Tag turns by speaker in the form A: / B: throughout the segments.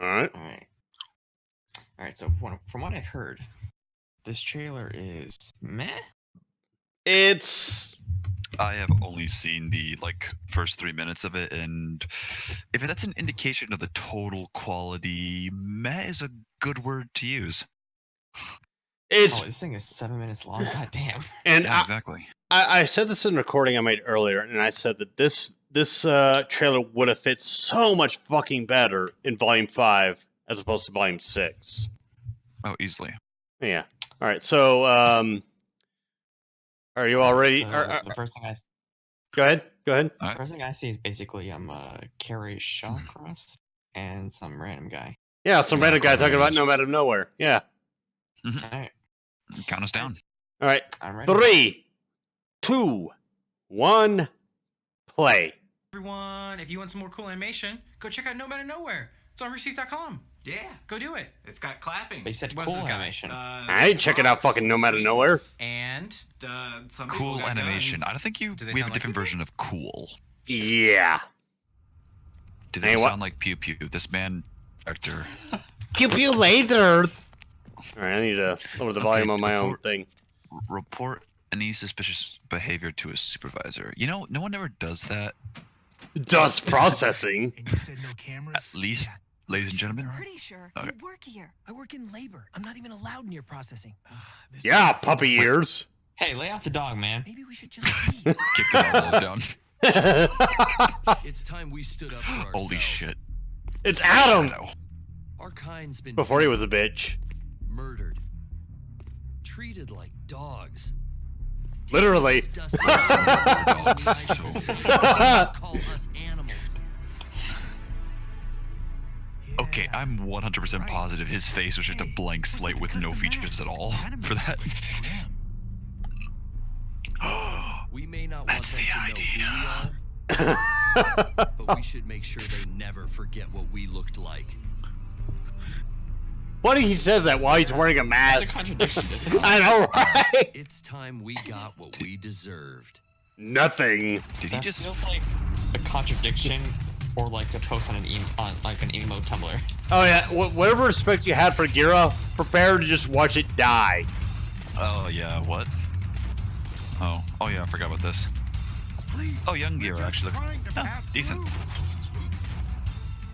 A: All right.
B: All right. So from what I've heard, this trailer is meh.
A: It's.
C: I have only seen the first 3 minutes of it, and if that's an indication of the total quality, meh is a good word to use.
A: It's.
B: Oh, this thing is 7 minutes long. God damn.
A: And
C: Yeah, exactly.
A: I said this in a recording I made earlier, and I said that this trailer would have fit so much fucking better in Volume 5 as opposed to Volume 6.
C: Oh, easily.
A: Yeah. All right. So, are you all ready?
B: So the first thing I
A: Go ahead.
C: All right.
B: first thing I see is basically Carrie Shawcross and some random guy.
A: Yeah, some
C: Yeah,
A: random guy
C: cool.
A: talking about Nomad of Nowhere. Yeah.
B: All right.
C: Count us down.
A: All right.
B: I'm ready.
A: 3, 2, 1, play.
D: Everyone, if you want some more cool animation, go check out Nomad of Nowhere. It's on roosterteeth.com. Yeah, go do it. It's got clapping.
B: They said
D: What's
B: cool
D: this got?
B: animation.
A: I ain't checking out fucking Nomad of Nowhere.
D: And some people
C: Cool
D: got
C: animation.
D: guns.
C: I don't think
D: Do they
C: we have a
D: sound
C: different
D: like
C: version of cool.
A: Yeah.
C: Do they
A: Hey, what-
C: sound like Pew Pew? This man actor.
A: Pew pew laser. All right, I need to lower the
C: Okay,
A: volume on my own
C: report-
A: thing.
C: Report any suspicious behavior to a supervisor. You know, no one ever does that.
A: Dust processing.
E: And you said no cameras?
C: At least, ladies and gentlemen.
F: Pretty sure
C: Okay.
F: you work here.
E: I work in labor. I'm not even allowed near processing. This
A: Yeah,
E: thing-
A: puppy ears.
B: Hey, lay off the dog, man.
E: Maybe we should just leave.
C: Kick the elbows down.
G: It's time we stood up for ourselves.
C: Holy shit.
A: It's Adam.
C: Shadow.
G: Our kind's been
A: Before he was a bitch.
G: murdered, treated like dogs.
A: Literally.
G: Dusty
C: So
G: call us animals.
C: Okay, I'm 100% positive his face was just a blank slate with no features at all for that.
G: We may not
C: That's
G: want them
C: the
G: to know who we are, but we should make sure they never forget what we looked like.
A: Funny he says that while he's wearing a
B: That's a
A: mask.
B: contradiction. Isn't it?
A: I know, right?
G: It's time we got what we deserved.
A: Nothing.
C: Did he
B: That
C: just...
B: feels like a contradiction or like a post on an emo Tumblr.
A: Oh yeah, whatever respect you had for Gira, prepare to just watch it die.
C: Oh, yeah, what? Oh yeah, I forgot about this. Oh, young Gira actually looks decent.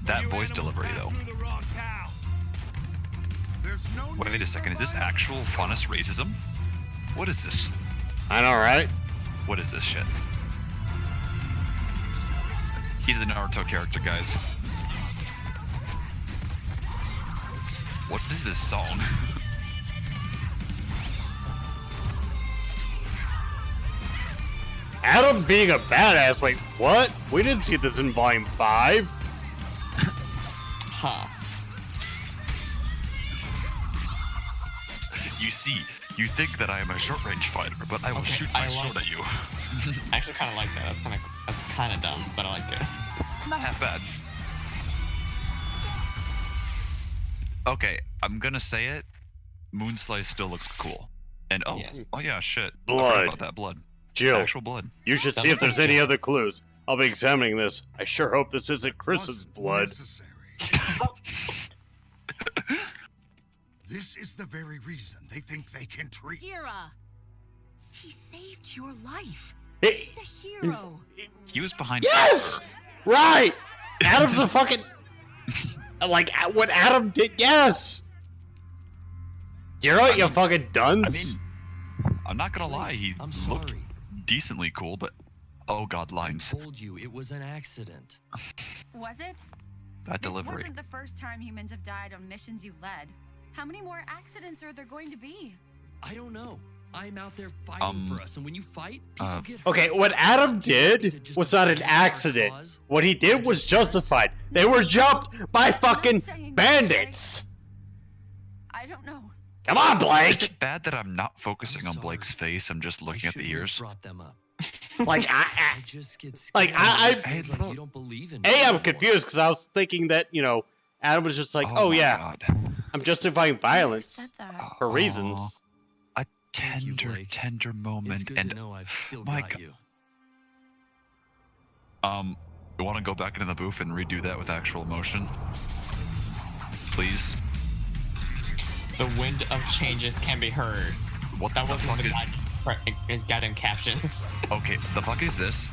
C: That voice delivery, though. Wait a second, is this actual Faunus racism? What is this?
A: I know, right?
C: What is this shit? He's the Naruto character, guys. What is this song?
A: Adam being a badass, like, what? We didn't see this in Volume 5.
B: Huh.
C: You see, you think that I am a short-range fighter, but I will
B: Okay,
C: shoot my
B: I
C: sword
B: like-
C: at you.
B: I actually kind of like that. That's kind of dumb, but I like it.
C: Not half bad. Okay, I'm gonna say it. Moonslice still looks cool. And oh,
B: Yes.
C: oh yeah, shit. I
A: Blood.
C: forgot about that blood.
A: Jill,
C: Actual blood.
A: you should
B: That
A: see if
B: looks
A: there's
B: like
A: any
B: it.
A: other clues. I'll be examining this. I sure hope this isn't Chris's blood.
H: This is the very reason they think they can treat.
F: Gira, he saved your life.
A: Hey,
F: He's a hero.
C: He was behind.
A: yes! Right! Adam's a fucking... like, what Adam did, yes! You're right, you fucking dunce.
C: I mean, I'm not gonna lie, he
G: I'm
C: looked
G: sorry.
C: decently cool, but oh god, lines.
G: I told you it was an accident.
F: Was it?
C: That
F: This
C: delivery.
F: wasn't the first time humans have died on missions you led. How many more accidents are there going to be?
G: I don't know. I'm out there fighting for us, and when you fight, people get hurt.
A: Okay, what Adam did was not an accident. What he did was justified. They were jumped by fucking bandits.
F: I don't know.
A: Come on,
C: Is
A: Blake!
C: it bad that I'm not focusing on
G: sorry.
C: Blake's face? I'm just looking
G: I
C: at the
G: shouldn't have
C: ears.
G: brought them up.
A: Like,
G: I just get scared.
A: Like,
G: It
C: I-
G: feels like you don't believe in me
A: I'm
G: anymore.
A: confused because I was thinking that, you know, Adam was just like, oh
C: my
A: yeah,
C: God.
A: I'm justifying violence
F: Said that.
A: for reasons.
C: Aw, a
G: Thank you,
C: tender,
G: Blake.
C: tender
G: It's
C: moment,
G: good
C: and
G: to know I've still
C: my
G: got
C: God.
G: you.
C: you want to go back into the booth and redo that with actual emotion? please?
B: The wind of changes can be heard.
C: What
B: That
C: the
B: wasn't
C: fuck
B: the
C: is...
B: goddamn captions.
C: Okay, the fuck is this?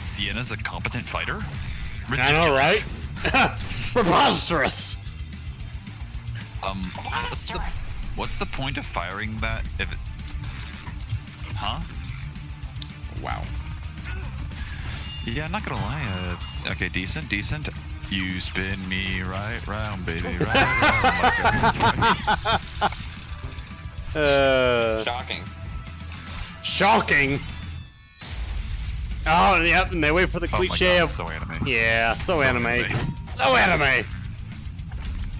C: Sienna's a competent fighter?
A: I know, right? Preposterous!
C: What's the point of firing that if it... Huh?
B: Wow.
C: Yeah, I'm not gonna lie. Okay, decent. You spin me right round, baby, right round.
B: Shocking.
A: Shocking! Oh, yep, and they wait for the
C: Oh my
A: cliche
C: God,
A: of...
C: so anime.
A: Yeah, so anime. So anime!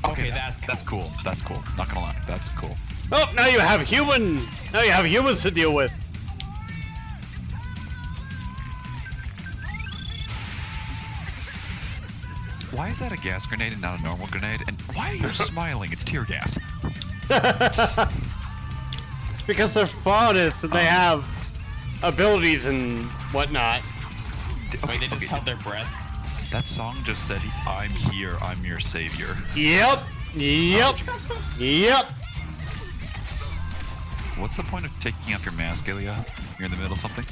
B: Okay,
C: that's cool. That's cool. Not gonna lie, that's cool.
A: Oh, now you have humans to deal with.
C: Why is that a gas grenade and not a normal grenade? And why are you smiling? It's tear gas.
A: Because they're faunus and they have abilities and whatnot.
B: Wait, they just held their breath.
C: That song just said, "I'm here, I'm your savior."
A: Yep.
C: What's the point of taking off your mask, Ilya? You're in the middle of something?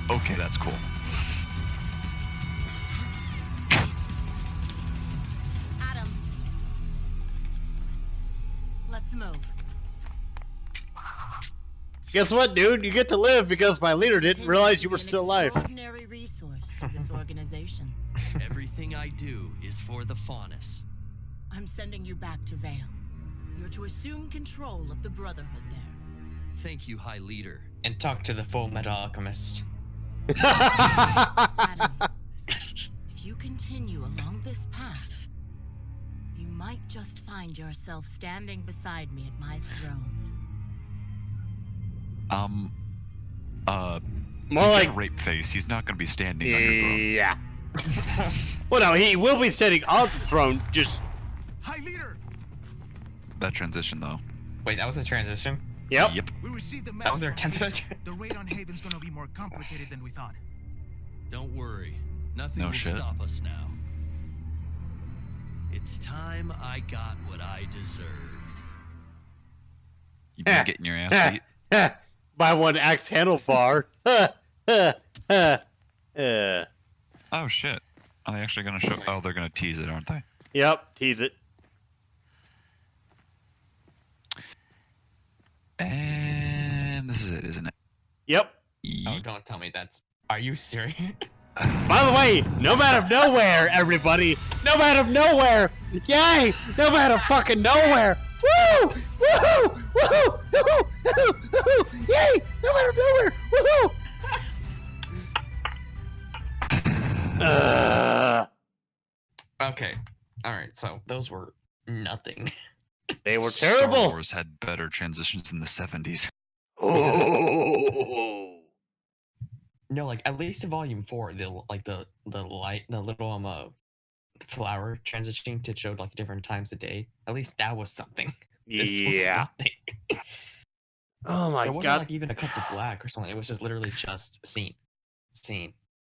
C: Okay, that's cool.
I: Adam. Let's move.
A: Guess what, dude? You get to live because my leader didn't realize you were still alive.
I: Extraordinary resource to this organization.
G: Everything I do is for the faunus.
I: I'm sending you back to Vale. You're to assume control of the Brotherhood there.
G: Thank you, High Leader.
B: And talk to the Full Metal Alchemist.
I: Adam, if you continue along this path, you might just find yourself standing beside me at my throne.
A: More
C: he's
A: like
C: got a rape face. He's not gonna be standing on your throne.
A: yeah. Well, no, he will be sitting on the throne. Just
H: High Leader!
C: That transition, though.
B: Wait, that was a transition?
A: yep.
H: We received the
B: That
H: message
B: was their
H: from
B: attempt
H: Haven. The raid on Haven's gonna be more complicated than we thought.
G: Don't worry. Nothing
C: No
G: will
C: shit.
G: stop us now. It's time I got what I deserved.
C: You've been getting your ass beat.
A: By one axe handlebar.
C: Oh shit. Are they actually gonna show? Oh, they're gonna tease it, aren't they?
A: Yep, tease it.
C: And this is it, isn't it?
A: Yep.
B: Oh, don't tell me that's... Are you serious?
A: By the way, no out of nowhere, everybody. No out of nowhere. Yay! No out of fucking nowhere. Woo! Woohoo! Woohoo! Woohoo! Woohoo! Woohoo! Yay! No out of nowhere. Woohoo!
B: Okay. Alright, so those were nothing.
A: They were
C: Star
A: terrible.
C: Wars had better transitions in the 70s.
A: Oh.
B: No, like, at least in Volume 4, the little, flower transitioning to show, like, different times a day. At least that was something. This was
A: Yeah.
B: nothing.
A: Oh my
B: It wasn't,
A: god.
B: like, even a cut to black or something. It was just literally just scene.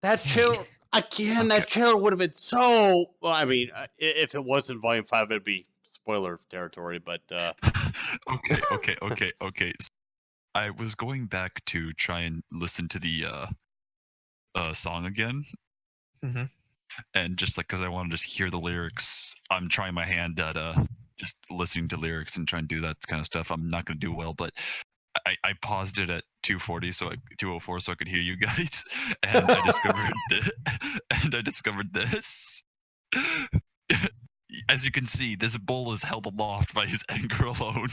A: That trailer, again, that trailer would have been so. Well, I mean, if it was in Volume 5, it'd be spoiler territory, but.
C: Okay. So I was going back to try and listen to the song again.
B: Mm-hmm.
C: And just like, because I wanted to hear the lyrics, I'm trying my hand at just listening to lyrics and trying to do that kind of stuff. I'm not going to do well, but I paused it at 204 so I could hear you guys, and I discovered this. As you can see, this bull is held aloft by his anger alone.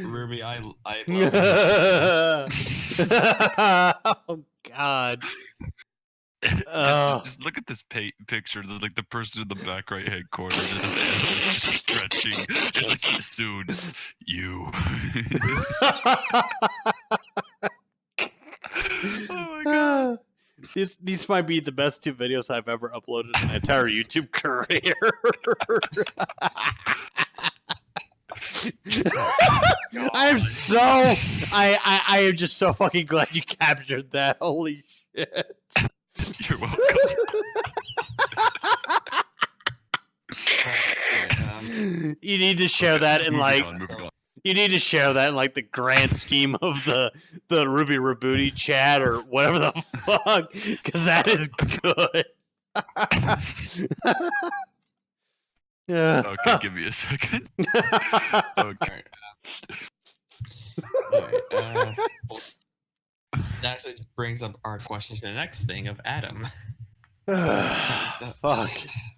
B: Ruby, I love
A: Oh God.
C: Just look at this picture. Like the person in the back right hand corner, just stretching, just like soon you.
A: These might be the best 2 videos I've ever uploaded in my entire YouTube career. I am just so fucking glad you captured that. Holy shit.
C: You're welcome.
A: You need to share that in
C: Moving on.
A: you need to share that in like the grand scheme of the Ruby Rebooty chat or whatever the fuck, because that is good. Yeah.
C: Okay, give me a second. Okay.
B: Alright, that actually just brings up our question to the next thing of Adam.
A: Fuck.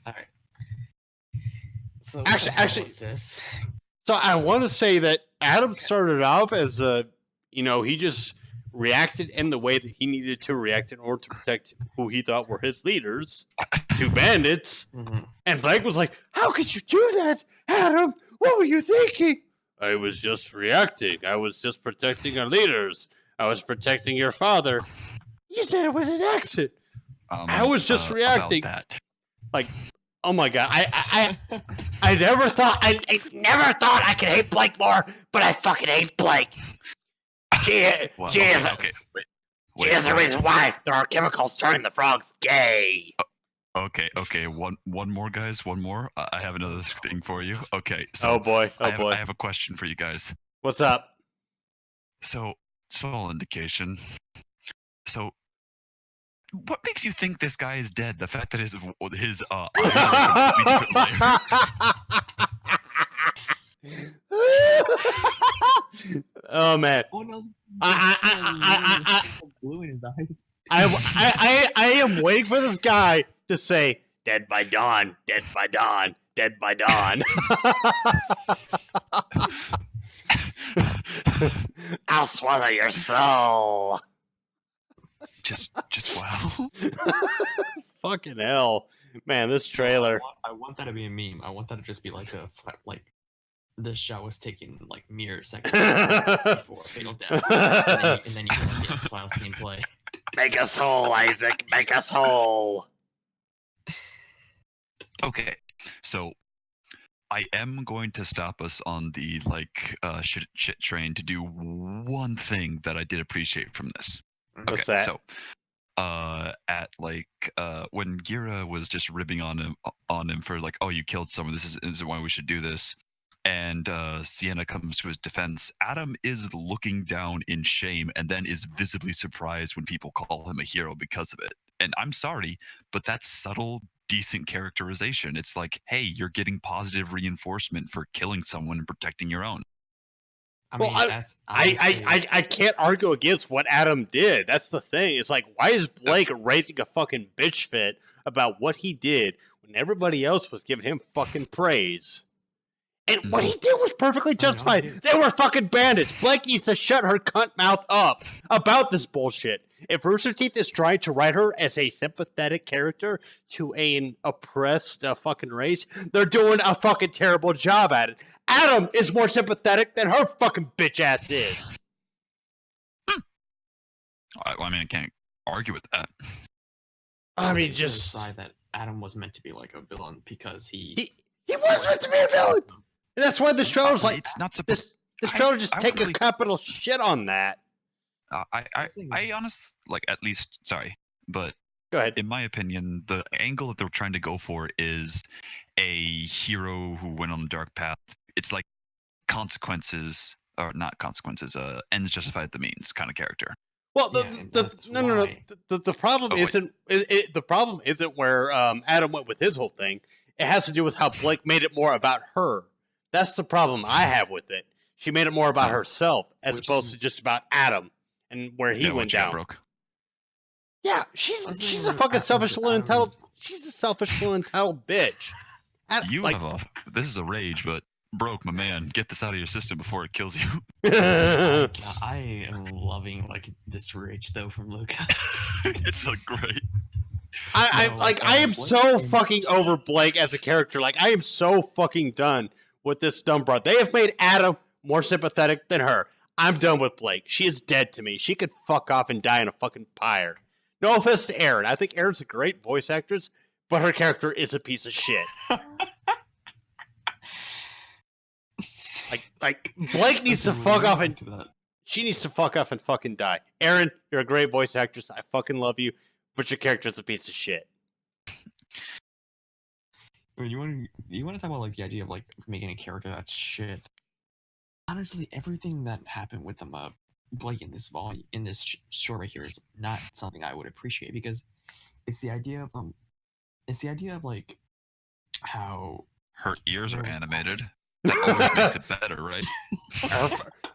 B: Alright. So
A: Actually,
B: this?
A: so I want to say that Adam started off as he just reacted in the way that he needed to react in order to protect who he thought were his leaders, 2 bandits.
B: Mm-hmm.
A: And Blake was like, "How could you do that, Adam? What were you thinking?" "I was just reacting. I was just protecting our leaders. I was protecting your father." "You said it was an accident." "I was just reacting."
C: That.
A: Like, oh my god, I never thought I could hate Blake more, but I fucking hate Blake. She is the reason why there are chemicals turning the frogs gay.
C: Okay. One more, guys. One more. I have another thing for you. Okay. So
A: Oh boy.
C: I have a question for you guys.
A: What's up?
C: So, small indication. So, what makes you think this guy is dead? The fact that his eyes are completely
A: Oh man. I am waiting for this guy to say, "Dead by dawn, dead by dawn, dead by dawn." "I'll swallow your soul."
C: just wow.
A: Fucking hell, man! This trailer.
B: I want that to be a meme. I want that to just be like this shot was taken like mere seconds before fatal death, and then you can get the final scene play.
A: Make us whole, Isaac. Make us whole.
C: Okay, so I am going to stop us on the shit train to do one thing that I did appreciate from this.
A: What's that?
C: So when Gira was just ribbing on him for like, "Oh, you killed someone, this isn't why we should do this," and Sienna comes to his defense, Adam is looking down in shame and then is visibly surprised when people call him a hero because of it. And I'm sorry, but that's subtle, decent characterization. It's like, hey, you're getting positive reinforcement for killing someone and protecting your own.
A: I can't argue against what Adam did. That's the thing. It's like, why is Blake raising a fucking bitch fit about what he did when everybody else was giving him fucking praise? And what he did was perfectly justified. They were fucking bandits. Blake needs to shut her cunt mouth up about this bullshit. If Rooster Teeth is trying to write her as a sympathetic character to an oppressed fucking race, they're doing a fucking terrible job at it. Adam is more sympathetic than her fucking bitch ass is.
C: I can't argue with that.
A: I mean, just
B: decide that Adam was meant to be like a villain because he
A: was meant to be a villain. And that's why the show's like,
C: it's not supposed.
A: This show just take
C: really,
A: a capital shit on that.
C: I honestly, at least, sorry, but
A: go ahead.
C: In my opinion, the angle that they're trying to go for is a hero who went on the dark path. It's like consequences, or not consequences, ends justify the means kind of character.
A: Well, the problem isn't the problem isn't where Adam went with his whole thing. It has to do with how Blake made it more about her. That's the problem I have with it. She made it more about herself as opposed to just about Adam and where he went down.
C: Broke.
A: Yeah, she's a fucking selfish little entitled. She's a selfish little entitled bitch.
C: This is a rage, but Broke, my man, get this out of your system before it kills you.
B: I am loving this rage though from Luca.
C: It's great.
A: I am so fucking over Blake as a character. Like, I am so fucking done with this dumb broad. They have made Adam more sympathetic than her. I'm done with Blake. She is dead to me. She could fuck off and die in a fucking pyre. No offense to Erin. I think Erin's a great voice actress, but her character is a piece of shit. Like Blake needs to fuck off and she needs to fuck off and fucking die. Erin, you're a great voice actress. I fucking love you, but your character's a piece of shit.
B: You want to talk about like the idea of like making a character that's shit? Honestly, everything that happened with Blake in this short right here is not something I would appreciate, because it's the idea of like how
C: her ears are animated. That always makes it better, right?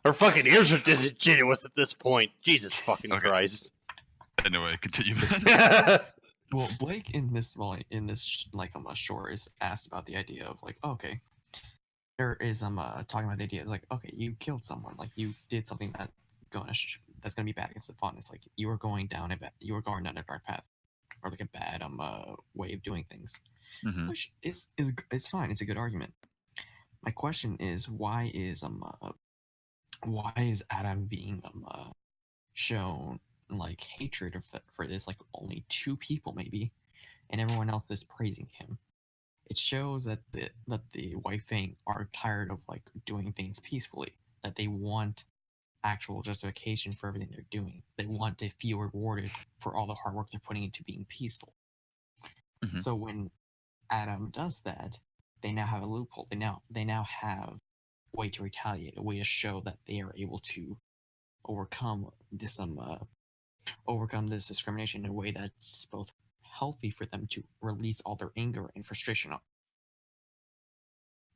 A: Her fucking ears are disingenuous at this point. Jesus fucking Christ.
C: Anyway, continue.
B: Well, Blake in this short is asked about the idea of like, okay, there is talking about the idea is like, okay, you killed someone, like you did something that's gonna be bad against the faunus, like you were going down a dark path, or like a bad way of doing things, which is fine. It's a good argument. My question is, why is Adam being shown like hatred for this? Like only 2 people maybe, and everyone else is praising him. It shows that the White Fang are tired of like doing things peacefully. That they want actual justification for everything they're doing. They want to feel rewarded for all the hard work they're putting into being peaceful. So when Adam does that, they now have a loophole. They now have a way to retaliate, a way to show that they are able to overcome this discrimination in a way that's both healthy for them to release all their anger and frustration on.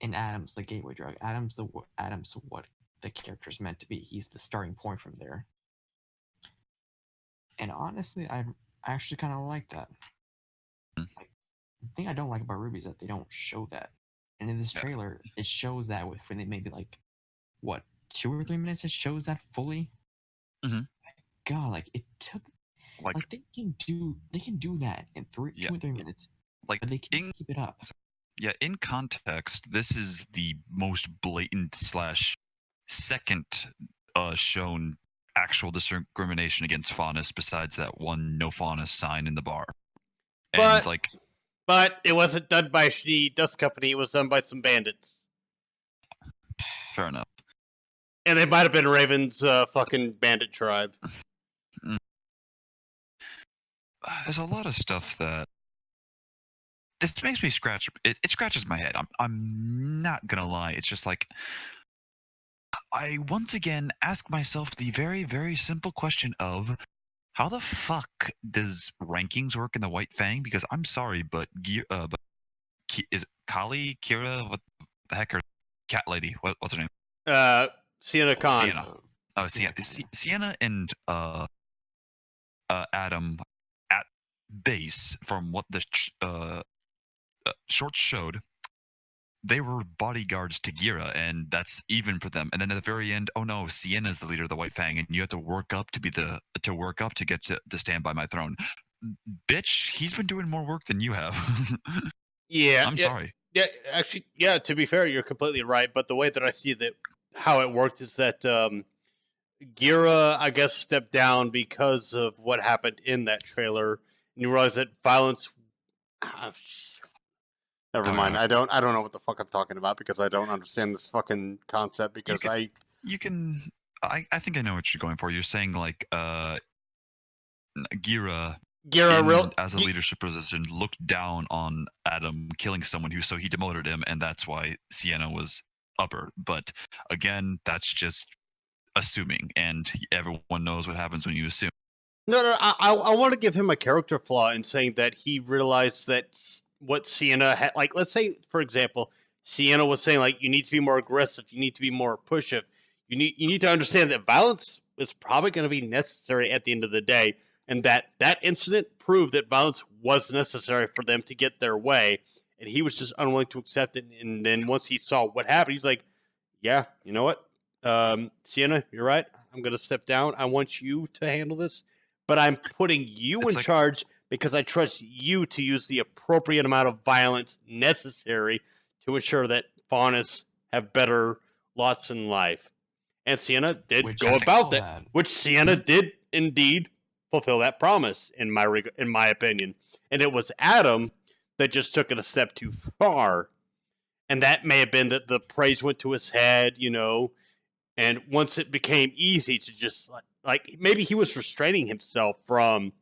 B: And Adam's the gateway drug. Adam's what the character's meant to be. He's the starting point from there. And honestly, I actually kind of like that. Like, the thing I don't like about RWBY is that they don't show that. And in this trailer, it shows that within maybe like, what, 2 or 3 minutes it shows that fully? God, like it took like they can do that in 2 or 3 minutes.
C: Like
B: but they can't keep it up.
C: Yeah, in context, this is the most blatant / second shown actual discrimination against faunus besides that one no faunus sign in the bar. And
A: but it wasn't done by the Dust Company, it was done by some bandits.
C: Fair enough.
A: And they might have been Raven's fucking bandit tribe.
C: There's a lot of stuff that this makes me scratch. It scratches my head. I'm not gonna lie. It's just like I once again ask myself the very, very simple question of how the fuck does rankings work in the White Fang? Because I'm sorry, but is Kali, Kira, what the heck, or cat lady? What's her name?
A: Sienna Khan.
C: Sienna. Oh, Sienna. Sienna and Adam at base, from what the short showed, they were bodyguards to Gira, and that's even for them. And then at the very end, oh no, Sienna's the leader of the White Fang, and you have to work up to get to stand by my throne. Bitch, he's been doing more work than you have.
A: Yeah,
C: I'm sorry.
A: Yeah, actually, yeah. To be fair, you're completely right. But the way that I see that how it worked is that Gira, I guess, stepped down because of what happened in that trailer, and you realize that violence. Never mind. I don't know what the fuck I'm talking about because I don't understand this fucking concept. Because I
C: think I know what you're going for. You're saying like Gira as a leadership position looked down on Adam killing someone so he demoted him, and that's why Sienna was upper. But again, that's just assuming, and everyone knows what happens when you assume.
A: No, I want to give him a character flaw in saying that he realized that what Sienna had, like, let's say, for example, Sienna was saying, like, you need to be more aggressive, you need to be more pushive, you need to understand that violence is probably going to be necessary at the end of the day, and that incident proved that violence was necessary for them to get their way, and he was just unwilling to accept it. And then once he saw what happened, he's like, yeah, you know what, Sienna, you're right, I'm going to step down, I want you to handle this, but I'm putting you in charge because I trust you to use the appropriate amount of violence necessary to ensure that faunus have better lots in life. And Sienna did go about that, which Sienna did indeed fulfill that promise, in my opinion. And it was Adam that just took it a step too far. And that may have been that the praise went to his head, and once it became easy to just, like maybe he was restraining himself from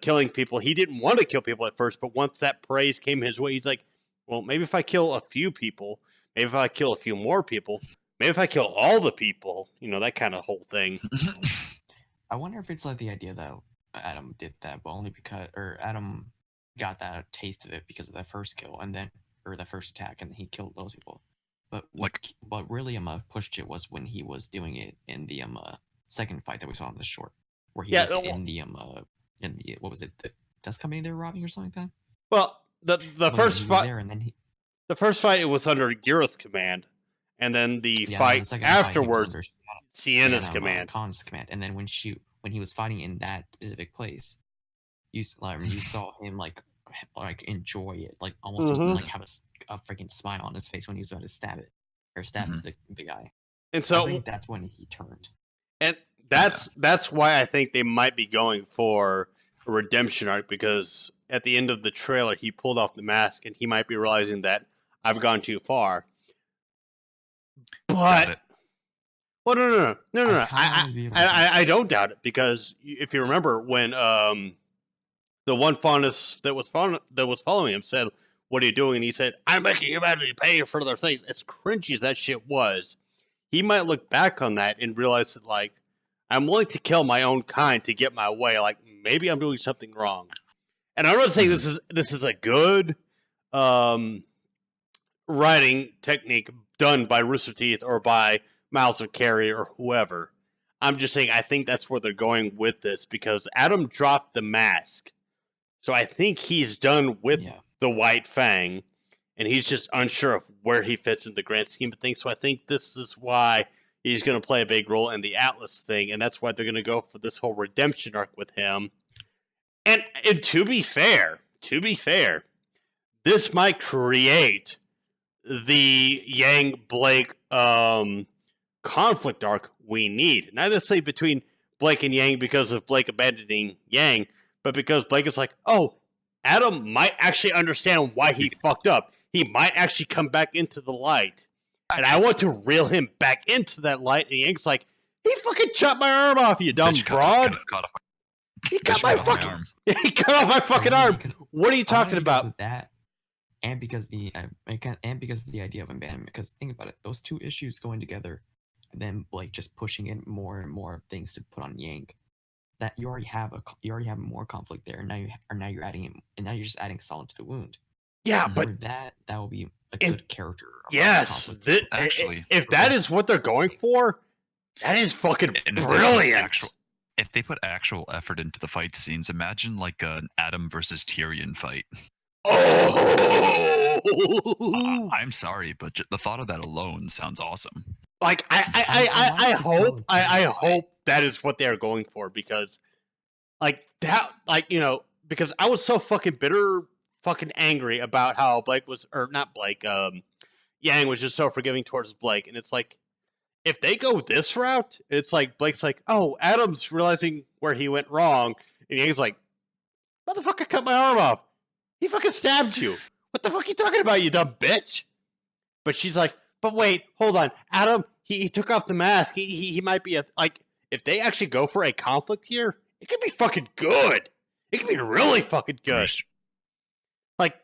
A: killing people. He didn't want to kill people at first, but once that praise came his way, he's like, well, maybe if I kill a few people, maybe if I kill a few more people, maybe if I kill all the people, that kind of whole thing.
B: I wonder if it's like the idea that Adam did that, but only because, or Adam got that taste of it because of that first kill, and then, or that first attack, and he killed those people. But really, pushed it was when he was doing it in the second fight that we saw in the short, where he was in the what was it, the dust company they were robbing or something like that.
A: Well, the first fight there, and then the first fight, it was under Gira's command, and then the fight afterwards, Sienna's command,
B: Khan's command, and then when he was fighting in that specific place, you saw him like enjoy it, like almost like have a freaking smile on his face when he was about to stab the guy. And so I think that's when he turned.
A: And that's why I think they might be going for a redemption arc, because at the end of the trailer he pulled off the mask and he might be realizing that I've gone too far. But well, no. I don't doubt it, because if you remember when the one Faunus that was following him said, "What are you doing?" And he said, "I'm making humanity pay for their things." As cringy as that shit was, he might look back on that and realize that, like, I'm willing to kill my own kind to get my way. Like, maybe I'm doing something wrong. And I'm not saying this is a good writing technique done by Rooster Teeth or by Miles of Carey or whoever. I'm just saying I think that's where they're going with this, because Adam dropped the mask. So I think he's done with the White Fang, and he's just unsure of where he fits in the grand scheme of things. So I think this is why he's going to play a big role in the Atlas thing, and that's why they're going to go for this whole redemption arc with him. And to be fair, this might create the Yang Blake conflict arc we need. Not necessarily between Blake and Yang because of Blake abandoning Yang, but because Blake is like, oh, Adam might actually understand why he fucked up. He might actually come back into the light. And I want to reel him back into that light. And Yang's like, he fucking chopped my arm off, you dumb broad. He cut my fucking arm. He cut off my fucking arm. What are you talking about?
B: That, and because of the idea of abandonment. Because think about it, those two issues going together, and then Blake just pushing in more and more things to put on Yang. That you already have more conflict there. And now you're adding him, and now you're just adding salt to the wound.
A: Yeah, but
B: that will be a good character.
A: Yes, actually, if that is what they're going for, that is fucking brilliant.
C: If they put actual effort into the fight scenes, imagine like an Adam versus Tyrion fight.
A: Oh,
C: I'm sorry, but the thought of that alone sounds awesome.
A: Like I hope that is what they are going for, because like that, like, because I was so fucking bitter, fucking angry about how Blake was, or not Blake, Yang was just so forgiving towards Blake, and it's like, if they go this route, it's like Blake's like, oh, Adam's realizing where he went wrong, and Yang's like, motherfucker cut my arm off. He fucking stabbed you. What the fuck are you talking about, you dumb bitch? But she's like, but wait, hold on. Adam, he took off the mask. He might be like, if they actually go for a conflict here, it could be fucking good. It could be really fucking good. Like,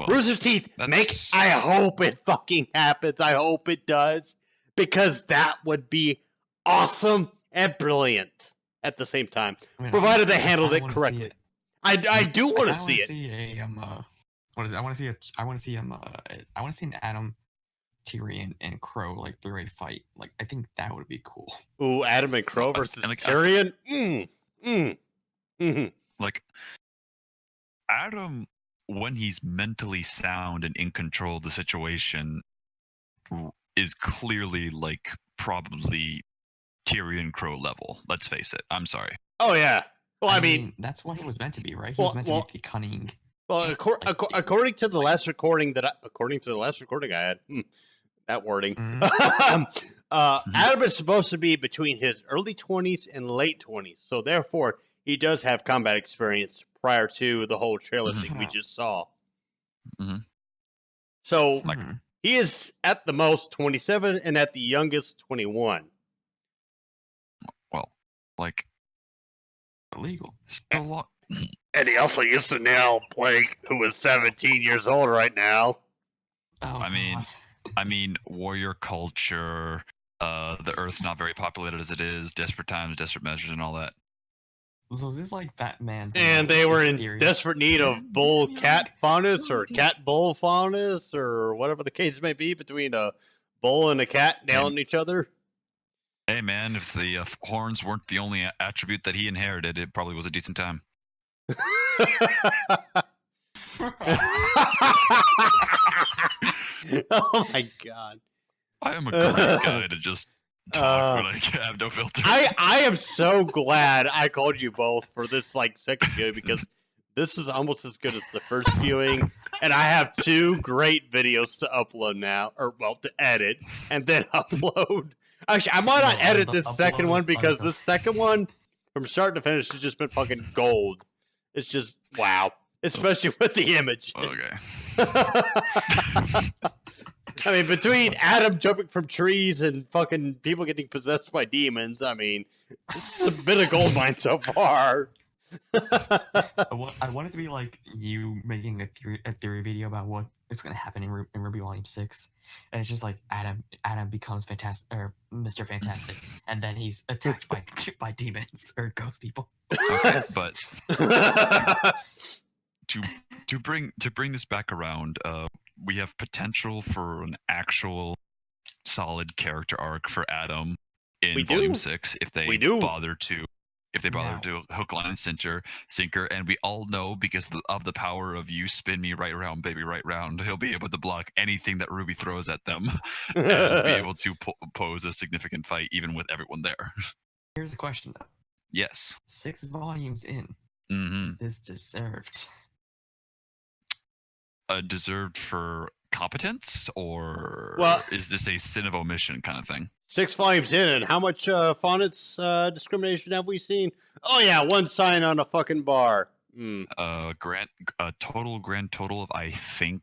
A: Rooster Teeth, I hope it fucking happens. I hope it does. Because that would be awesome and brilliant at the same time, provided they handled it correctly. I do want to see it.
B: I want to see an Adam, Tyrion, and Crow like three-way fight. Like, I think that would be cool.
A: Ooh, Adam and Crow versus Tyrion.
C: Like, Adam, when he's mentally sound and in control of the situation, is clearly like probably Tyrion Crow level. Let's face it. I'm sorry.
A: Oh yeah. Well, I mean,
B: that's what he was meant to be, right? He was meant to be cunning.
A: Well, according to the last recording I had, that wording, Adam is supposed to be between his early 20s and late 20s. So therefore, he does have combat experience prior to the whole trailer thing we just saw.
C: Mhm.
A: So
B: Like,
A: he is at the most 27 and at the youngest 21.
C: Well, like,
B: illegal.
C: so long.
A: And he also used to nail Blake, who is 17 years old right now.
B: Oh,
C: I mean, warrior culture. The Earth's not very populated as it is. Desperate times, desperate measures, and all that.
B: So is this like Batman?
A: And they were in desperate need of bull cat faunus or cat bull faunus or whatever the case may be between a bull and a cat nailing each other.
C: Hey man, if the horns weren't the only attribute that he inherited, it probably was a decent time.
A: Oh my god.
C: I am a great guy to just talk when I have no filter.
A: I am so glad I called you both for this like second viewing because this is almost as good as the first viewing, and I have 2 great videos to upload now, or well, to edit and then upload. Actually, I might not edit this second one because this second one, from start to finish, has just been fucking gold. It's just wow, especially with the image.
C: Okay.
A: I mean, between Adam jumping from trees and fucking people getting possessed by demons, I mean, it's a bit of gold mine so far.
B: I want it to be like you making a theory video about what is going to happen in RWBY Volume 6. And it's just like Adam becomes fantastic, or Mr. Fantastic, and then he's attacked by demons or ghost people.
C: Okay, but to bring this back around, we have potential for an actual solid character arc for Adam in Volume 6 if they bother to hook, line, and sinker, and we all know because of the power of you spin me right around, baby, right round, he'll be able to block anything that RWBY throws at them and be able to pose a significant fight even with everyone there.
B: Here's a question though.
C: Yes.
B: 6 volumes in. Is this deserved?
C: Deserved for competence, or is this a sin of omission kind of thing?
A: 6 volumes in, and how much phonics discrimination have we seen? Oh yeah, 1 sign on a fucking bar.
C: Grand total of I think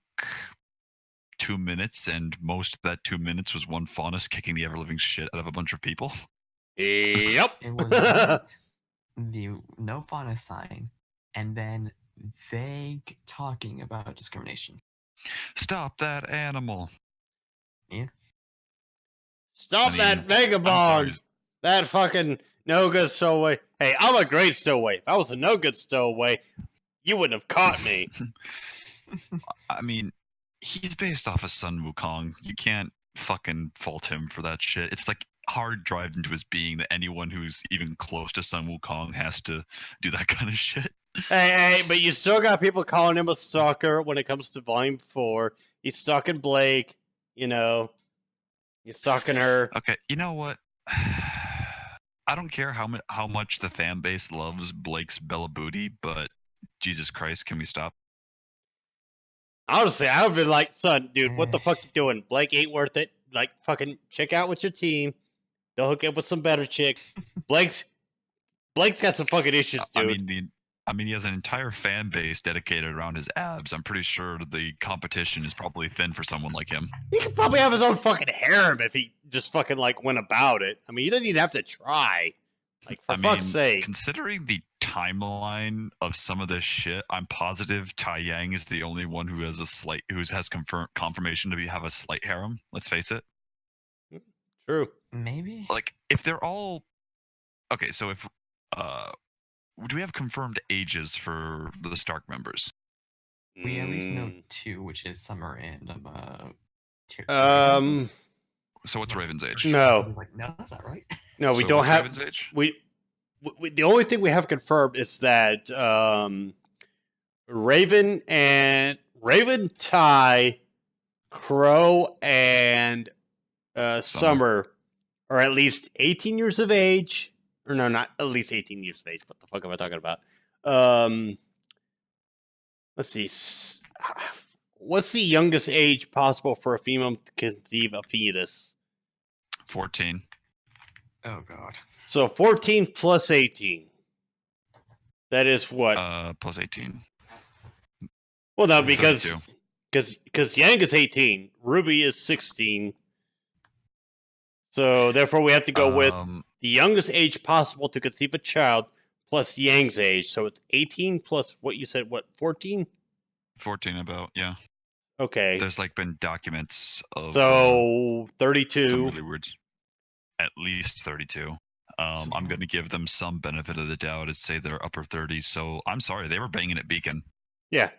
C: 2 minutes, and most of that 2 minutes was one faunus kicking the ever-living shit out of a bunch of people.
A: Yep.
B: It was the no faunus sign, and then vague talking about discrimination.
C: Stop that animal.
B: Yeah.
A: Stop that vagabond. That fucking no good stowaway. Hey, I'm a great stowaway. If I was a no good stowaway, you wouldn't have caught me.
C: I mean, he's based off of Sun Wukong. You can't fucking fault him for that shit. It's like hard drive into his being that anyone who's even close to Sun Wukong has to do that kind of shit.
A: Hey, but you still got people calling him a stalker when it comes to Volume 4. He's stalking Blake, you know. He's stalking her.
C: Okay, you know what? I don't care how much the fan base loves Blake's Bella Booty, but Jesus Christ, can we stop?
A: Honestly, I would be like, son, dude, what the fuck you doing? Blake ain't worth it. Like, fucking check out with your team. They'll hook up with some better chicks. Blake's got some fucking issues, dude.
C: I mean, he has an entire fan base dedicated around his abs. I'm pretty sure the competition is probably thin for someone like him.
A: He could probably have his own fucking harem if he just fucking, like, went about it. I mean, he doesn't even have to try. Like, for fuck's sake.
C: Considering the timeline of some of this shit, I'm positive Tai Yang is the only one who has confirmation to have a slight harem. Let's face it.
A: True.
B: Maybe.
C: Like, if they're all okay, so if do we have confirmed ages for the Stark members?
B: We at least know 2, which is Summer and
C: So what's Raven's age?
A: No.
B: I was like, no, that's not right.
A: No, we don't have
C: Raven's age?
A: We the only thing we have confirmed is that Raven, Tai, Crow, and Summer are at least 18 years of age. Or no, not at least 18 years of age. What the fuck am I talking about? Let's see. What's the youngest age possible for a female to conceive a fetus?
C: 14.
B: Oh, God.
A: So 14 plus 18. That is what?
C: Plus 18.
A: Well, no, because
C: 32.
A: Yang is 18, Ruby is 16. So therefore, we have to go with the youngest age possible to conceive a child plus Yang's age. So it's 18 plus what you said. What 14?
C: 14 about, yeah.
A: Okay.
C: There's like been documents of
A: so 32.
C: some really weird. At least 32. I'm going to give them some benefit of the doubt and say they're upper 30s. So I'm sorry, they were banging at Beacon.
A: Yeah.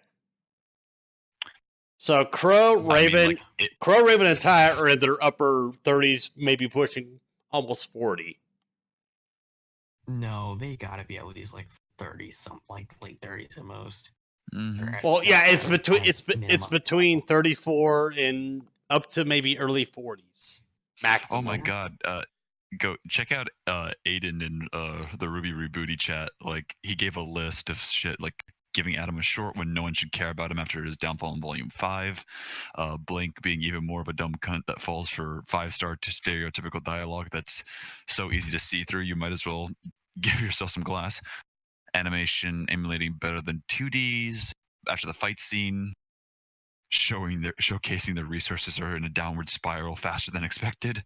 A: So Crow, Raven, and Ty are in their upper 30s, maybe pushing almost 40.
B: No, they gotta be at least like 30, something like late 30s at most.
C: Mm-hmm.
A: Well, yeah, it's between 34 and up to maybe early 40s. Maximum.
C: Oh my god. Go check out Aiden in the RWBY Rebooty chat. Like, he gave a list of shit, like giving Adam a short when no one should care about him after his downfall in Volume 5. Blink being even more of a dumb cunt that falls for 5-star to stereotypical dialogue that's so easy to see through, you might as well give yourself some glass. Animation emulating better than 2Ds after the fight scene. Showcasing the resources are in a downward spiral faster than expected.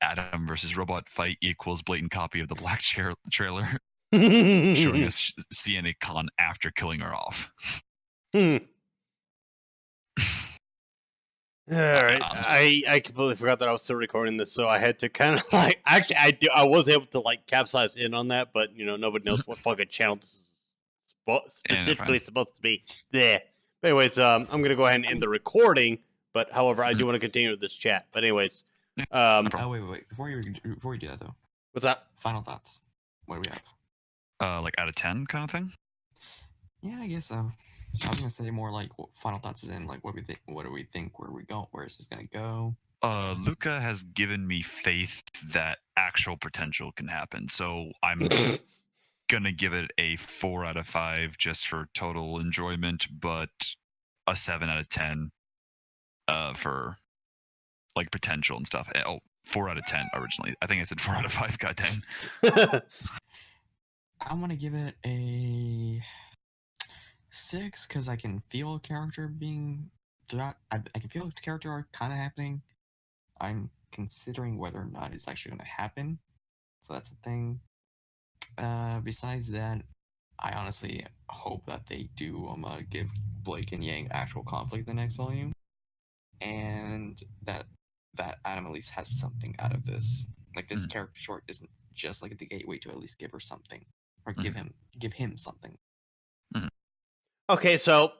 C: Adam versus robot fight equals blatant copy of the Black trailer. Showing us CNA Khan after killing her off.
A: All right, I completely forgot that I was still recording this, so I had to kind of like. Actually, I was able to like capsize in on that, but you know nobody knows what fucking channel this is specifically supposed to be. There. But anyways, I'm gonna go ahead and end the recording. But however, I do want to continue with this chat. But anyways,
B: wait. Before you do that though,
A: what's that?
B: Final thoughts. What do we have?
C: Like out of 10 kind of thing?
B: Yeah, I guess I was gonna say more like what final thoughts is in like what do we think, where we go, where is this gonna go?
C: Luca has given me faith that actual potential can happen, so I'm gonna give it a 4 out of 5 just for total enjoyment, but a 7 out of 10 for like potential and stuff. 4 out of 10 originally. I think I said 4 out of 5. Goddamn.
B: I'm gonna give it a 6 because I can feel a character being throughout. I can feel a character arc kind of happening. I'm considering whether or not it's actually going to happen, so that's a thing. Besides that, I honestly hope that they do give Blake and Yang actual conflict in the next volume, and that Adam at least has something out of this. Like this character short isn't just like the gateway to at least give her something. Or give him something.
A: Okay, so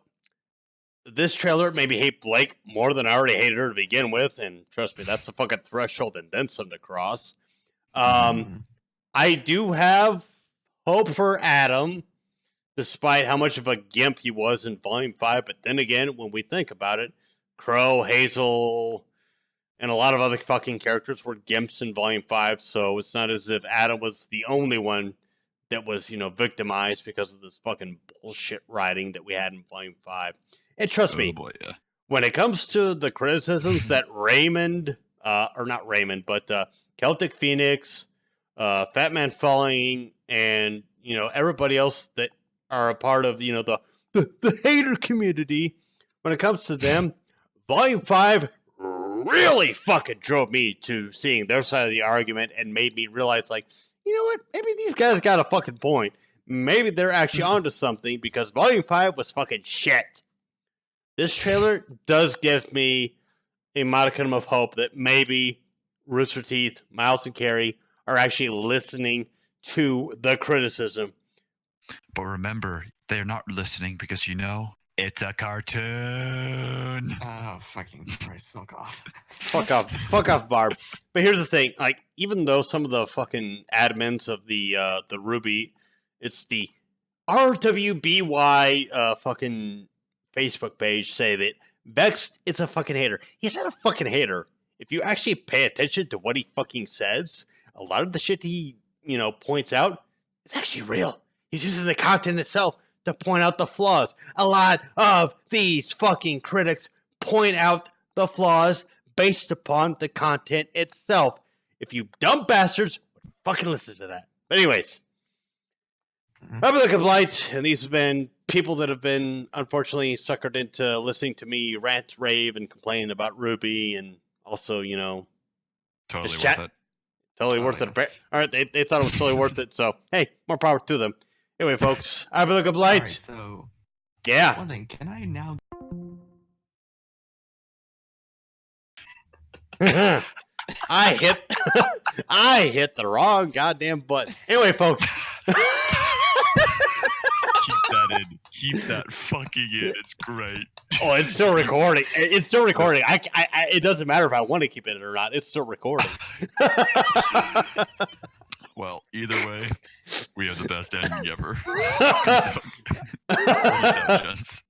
A: this trailer made me hate Blake more than I already hated her to begin with, and trust me, that's a fucking threshold and then some to cross. I do have hope for Adam, despite how much of a gimp he was in Volume 5, but then again, when we think about it, Crow, Hazel, and a lot of other fucking characters were gimps in Volume 5, so it's not as if Adam was the only one that was, victimized because of this fucking bullshit writing that we had in Volume 5. And trust me, when it comes to the criticisms that Celtic Phoenix, Fat Man Falling, and, everybody else that are a part of, the hater community, when it comes to them, Volume 5 really fucking drove me to seeing their side of the argument and made me realize, like, you know what? Maybe these guys got a fucking point. Maybe they're actually onto something because Volume 5 was fucking shit. This trailer does give me a modicum of hope that maybe Rooster Teeth, Miles, and Carrie are actually listening to the criticism.
C: But remember, they're not listening because, it's a cartoon.
B: Oh, fucking Christ, fuck off.
A: Fuck off, Barb. But here's the thing, like, even though some of the fucking admins of the RWBY, it's the RWBY fucking Facebook page say that Vexed is a fucking hater. He's not a fucking hater. If you actually pay attention to what he fucking says, a lot of the shit he, points out is actually real. He's using the content itself to point out the flaws. A lot of these fucking critics point out the flaws based upon the content itself. If you dumb bastards would fucking listen to that. But anyways, I've been looking blight, and these have been people that have been unfortunately suckered into listening to me rant, rave, and complain about RWBY, and also, you know,
C: Totally
A: just
C: worth
A: chat.
C: it.
A: Totally worth it. All right, they thought it was totally worth it. So hey, more power to them. Anyway, folks, I've been looking blight.
B: Alright, so
A: Yeah.
B: one thing, can I now?
A: I hit the wrong goddamn button. Anyway, folks.
C: Keep that in. Keep that fucking in. It's great.
A: Oh, it's still recording. It's still recording. It doesn't matter if I want to keep it in or not. It's still recording.
C: Well, either way, we have the best ending ever. Peace out. Peace out, gents.